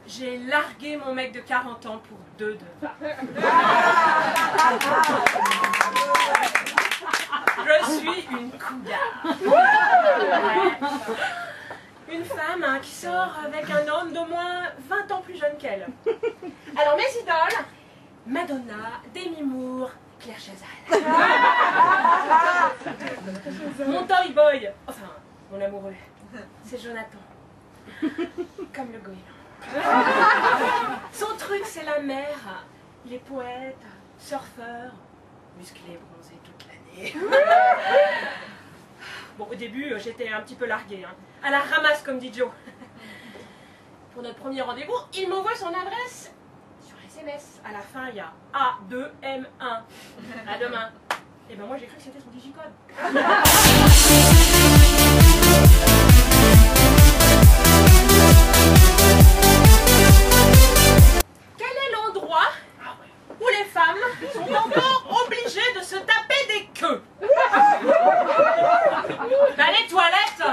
J'ai largué mon mec de 40 ans pour 2 de 20. Je suis une cougar. Une femme hein, qui sort avec un homme d'au moins 20 ans plus jeune qu'elle. Alors mes idoles, Madonna, Demi Moore, Claire Chazal. Mon toy boy, enfin mon amoureux, c'est Jonathan. Comme le goéland. Son truc c'est la mer, les poètes, surfeurs, musclés, bronzés toute l'année. Bon, au début j'étais un petit peu larguée, hein. À la ramasse comme dit Joe. Pour notre premier rendez-vous, il m'envoie son adresse sur SMS. À la fin il y a A2M1. À demain. Et ben moi j'ai cru que c'était son digicode. Où les femmes sont encore obligées de se taper des queues. Ben, les toilettes.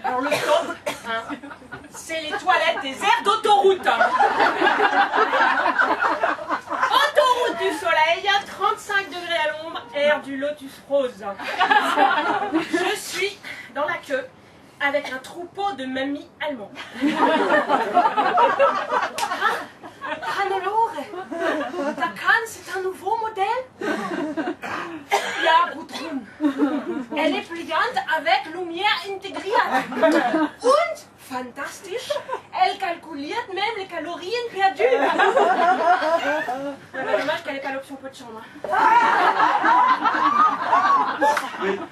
Alors le top, hein, c'est les toilettes des aires d'autoroute. Autoroute du soleil, 35 degrés à l'ombre, air du lotus rose. Je suis dans la queue avec un troupeau de mamies allemandes. Hannelore, da Kahn, c'est un nouveau modèle. Ja, Gudrun. Elle est pliante avec lumière intégrée. Und, fantastisch, elle calculiert même les calories perdues. Dommage qu'elle n'ait pas l'option peu de chambre.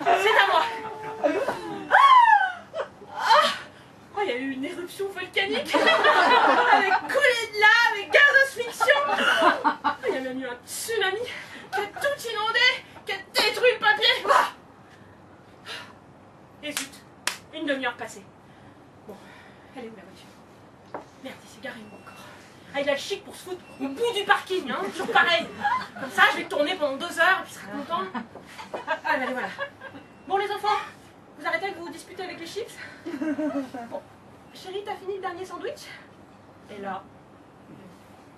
C'est à moi. Oh, il y a eu une éruption volcanique avec coulée de lave et gaz d'asphyxion. Il y a même eu un tsunami qui a tout inondé, qui a détruit le papier. Et zut, une demi-heure passée. Bon, elle est où la voiture? Merde, il s'est garé où encore? Ah, il a le chic pour se foutre au bout du parking, hein, toujours pareil. Comme ça, je vais tourner pendant 2 heures, puis il sera content. Ah, allez, voilà. Bon, les enfants, vous arrêtez de vous disputer avec les chips? Bon, chérie, t'as fini le dernier sandwich? Et là,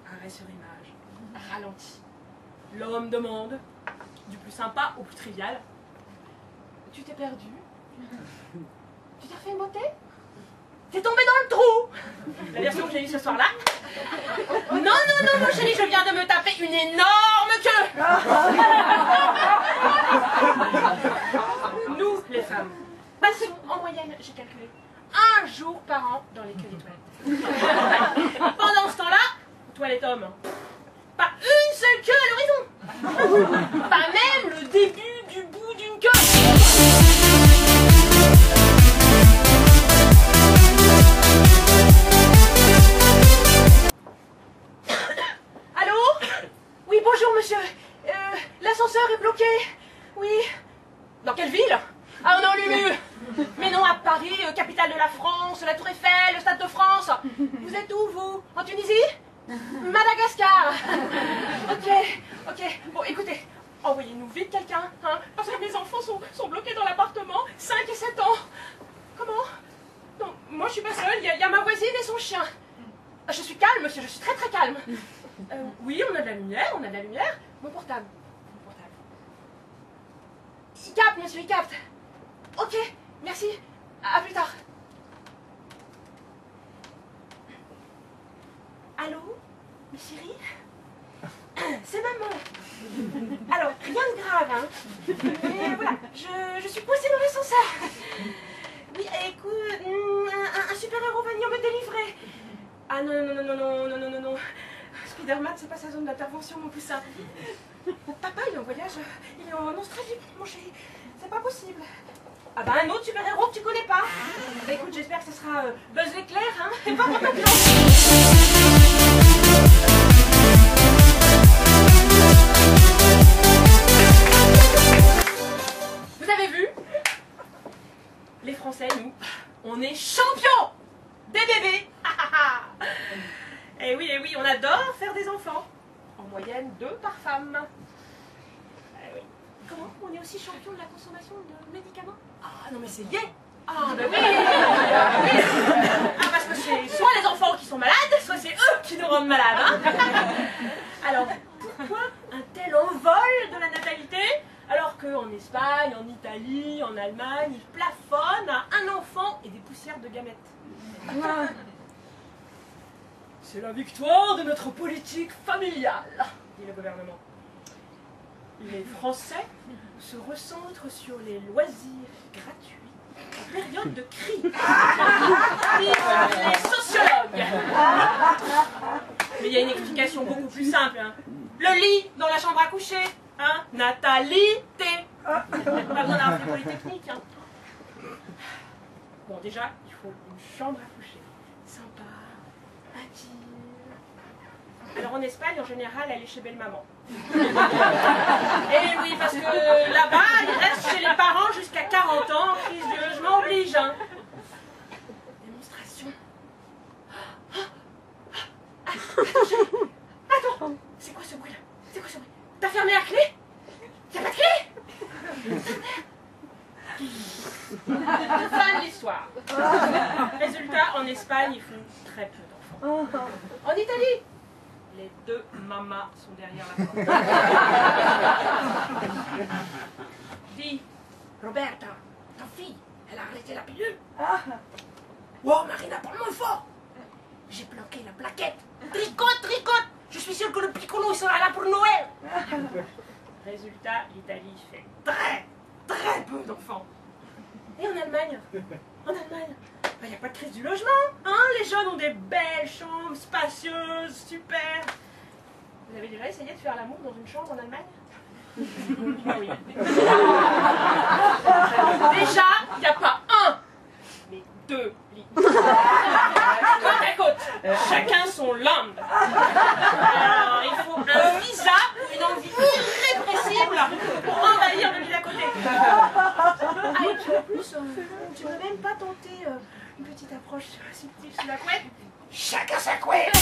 arrêt sur image, ralenti. L'homme demande, du plus sympa au plus trivial. Tu t'es perdu? Tu t'es refait une beauté? T'es tombé dans le trou! La version que j'ai eue ce soir-là. Non, non, non, mon chéri, je viens de me taper une énorme queue! Nous, les femmes, passons en moyenne, j'ai calculé, 1 jour par an dans les queues des toilettes. Pendant ce temps-là, toilette homme, pas une seule queue à l'horizon! Pas même le début du bout d'une queue! Allô? Oui, bonjour monsieur. L'ascenseur est bloqué. Oui. Dans quelle ville? Ah non, Lulu. Mais non, à Paris, capitale de la France, la Tour Eiffel, le Stade de France. Vous êtes où, vous? En Tunisie? Madagascar. Ok, ok. Bon, écoutez, envoyez-nous vite quelqu'un, hein, parce que mes enfants sont bloqués dans l'appartement, 5 et 7 ans. Comment? Non, moi je suis pas seule, il y a ma voisine et son chien. Je suis calme, monsieur, je suis très très calme. Oui, on a de la lumière, on a de la lumière. Mon portable. Mon portable. Il capte, monsieur, il capte. Ok, merci. À plus tard. Allô? Mais chérie? C'est maman. Alors, rien de grave, hein. Mais voilà, je suis coincée dans l'ascenseur. Oui, écoute, un super-héros va venir me délivrer. Ah non, non, non, non, non, non, non, non, non. Spider-Man, c'est pas sa zone d'intervention, mon poussin. Papa, il est en voyage, il est en Australie, mon chéri. C'est pas possible. Ah bah un autre super-héros que tu connais pas. Bah écoute, j'espère que ce sera Buzz l'éclair, hein, et pas mon papillon. Vous avez vu? Les Français, nous, on est champions des bébés. oui, on adore faire des enfants. En moyenne 2 par femme. Oui. Comment? On est aussi champion de la consommation de médicaments? Ah non mais c'est gay. Ah ben oui. Ah parce que c'est soit les enfants qui sont malades, soit c'est eux qui nous rendent malades. Hein. Alors pourquoi un tel envol de la natalité alors qu'en Espagne, en Italie, en Allemagne, ils plafonnent à un enfant et des poussières de gamètes? C'est la victoire de notre politique familiale, dit le gouvernement. Les Français se recentrent sur les loisirs gratuits en période de crise. Disent les sociologues. Mais il y a une explication beaucoup plus simple. Hein. Le lit dans la chambre à coucher. Hein. Natalité. Pas besoin d'avoir fait Polytechnique. Hein. Bon, déjà, il faut une chambre à coucher. Sympa, intime. Alors en Espagne, en général, elle est chez belle-maman. Et oui, parce que là-bas, ils restent chez les parents jusqu'à 40 ans, crise du logement oblige. Hein. Démonstration. Attends, c'est quoi ce bruit-là? C'est quoi ce bruit? T'as fermé la clé? Y'a pas de clé? Fin de l'histoire. Résultat, en Espagne, ils font très peu d'enfants. En Italie, les 2 mamas sont derrière la porte. Dis, Roberta, ta fille, elle a arrêté la pilule. Wow, Marina, parle-moi fort. J'ai planqué la plaquette. Tricote, tricote. Je suis sûre que le piccolo il sera là pour Noël. Résultat, l'Italie fait très peu d'enfants. Et en Allemagne, il n'y a pas de crise du logement. Hein, les jeunes ont des belles chambres spacieuses, super. Vous avez déjà essayé de faire l'amour dans une chambre en Allemagne? Ah oui. Déjà, il n'y a pas un, mais 2 lits. Côte à côte, chacun son land. Alors, il faut un visa ou une envie irrépressible pour envahir le lit d'à côté. Ah, et puis en plus, tu peux même pas tenter une petite approche subtile sous la couette? Chacun sa couette.